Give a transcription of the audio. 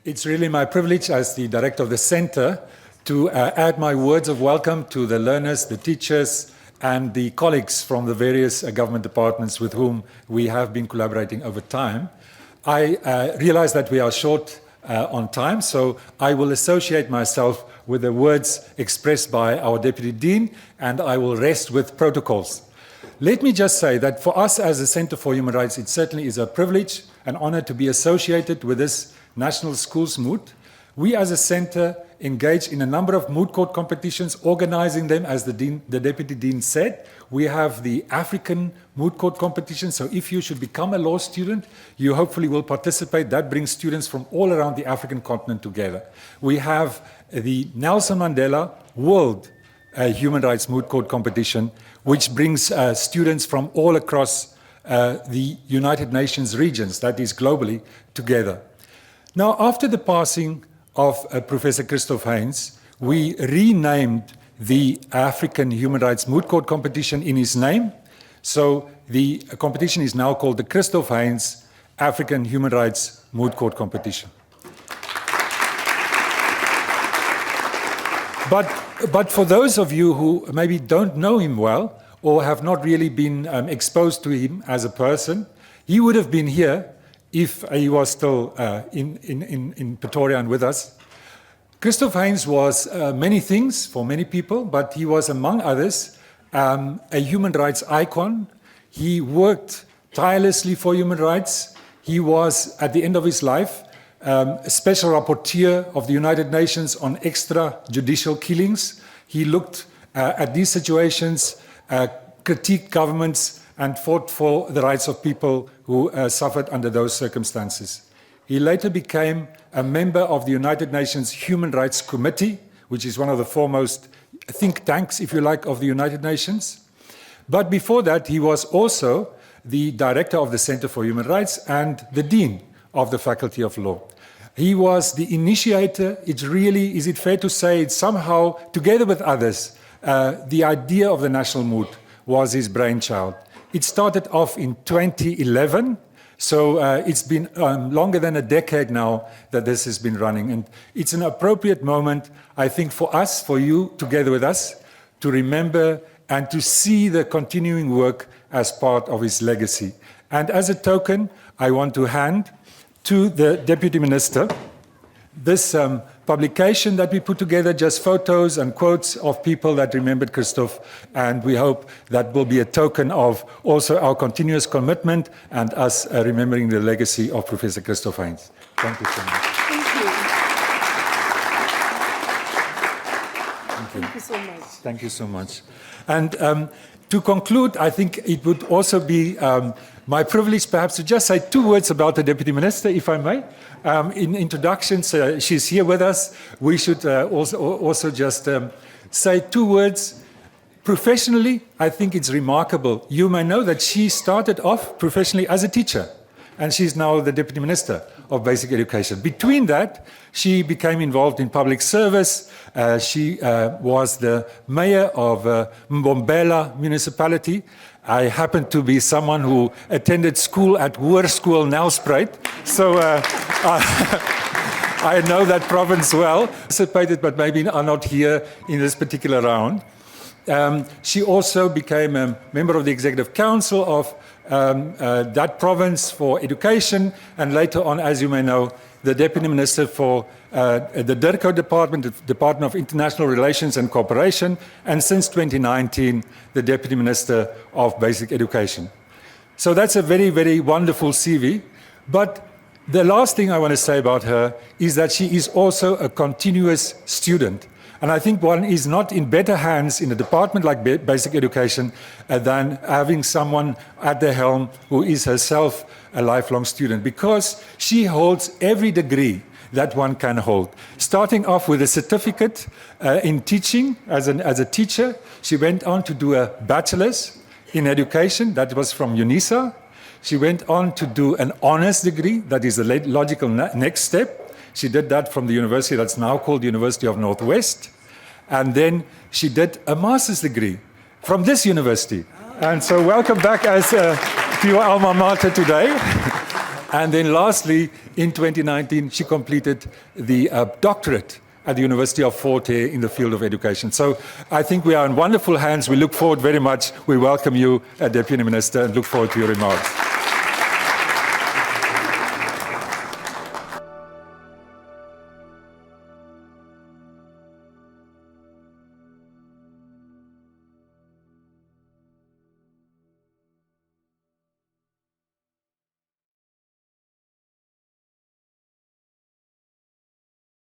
It's really my privilege as the director of the center to add my words of welcome to the learners, the teachers, and the colleagues from the various government departments with whom we have been collaborating over time. I realize that we are short on time, so I will associate myself with the words expressed by our Deputy Dean, and I will rest with protocols. Let me just say that for us as a Center for Human Rights, it certainly is a privilege, an honor to be associated with this National Schools Moot. We as a center engage in a number of moot court competitions, organizing them, as the Deputy Dean said. We have the African moot court competition, so if you should become a law student, you hopefully will participate. That brings students from all around the African continent together. We have the Nelson Mandela World Human Rights Moot Court Competition, which brings students from all across the United Nations regions, that is globally, together. Now, after the passing of Professor Christoph Heyns, we renamed the African Human Rights Moot Court Competition in his name. So the competition is now called the Christoph Heyns African Human Rights Moot Court Competition. But for those of you who maybe don't know him well or have not really been exposed to him as a person, he would have been here if he was still in Pretoria and with us. Christoph Heyns was many things for many people, but he was, among others, a human rights icon. He worked tirelessly for human rights. He was, at the end of his life, a special rapporteur of the United Nations on extrajudicial killings. He looked at these situations, critiqued governments, and fought for the rights of people who suffered under those circumstances. He later became a member of the United Nations Human Rights Committee, which is one of the foremost think tanks, if you like, of the United Nations. But before that, he was also the director of the Center for Human Rights and the dean of the Faculty of Law. He was the initiator. It's really, is it fair to say, it's somehow, together with others, the idea of the National Moot was his brainchild. It started off in 2011, so it's been longer than a decade now that this has been running. And it's an appropriate moment, I think, for us, for you, together with us, to remember and to see the continuing work as part of his legacy. And as a token, I want to hand to the Deputy Minister this publication that we put together, just photos and quotes of people that remembered Christoph, and we hope that will be a token of also our continuous commitment and us remembering the legacy of Professor Christoph Heyns. Thank you so much. Thank you so much. Thank you so much. And to conclude, I think it would also be my privilege perhaps to just say two words about the Deputy Minister, if I may. In introductions, she's here with us. We should also just say two words. Professionally, I think it's remarkable. You may know that she started off professionally as a teacher, and she's now the Deputy Minister of Basic Education. Between that, she became involved in public service. She was the mayor of Mbombela municipality. I happen to be someone who attended school at Hoërskool Nelspruit, so I know that province well. Participated, but maybe are not here in this particular round. She also became a member of the Executive Council of that province for education, and later on, as you may know, the Deputy Minister for the DIRCO Department, the Department of International Relations and Cooperation, and since 2019, the Deputy Minister of Basic Education. So that's a very, very wonderful CV. But the last thing I want to say about her is that she is also a continuous student. And I think one is not in better hands in a department like Basic Education than having someone at the helm who is herself a lifelong student, because she holds every degree that one can hold. Starting off with a certificate in teaching as a teacher, she went on to do a bachelor's in education, that was from UNISA. She went on to do an honors degree, that is the logical next step. She did that from the university that's now called University of Northwest. And then she did a master's degree from this university. And so welcome back to your alma mater today. And then lastly, in 2019, she completed the doctorate at the University of Fort Hare in the field of education. So I think we are in wonderful hands. We look forward very much. We welcome you, Deputy Minister, and look forward to your remarks.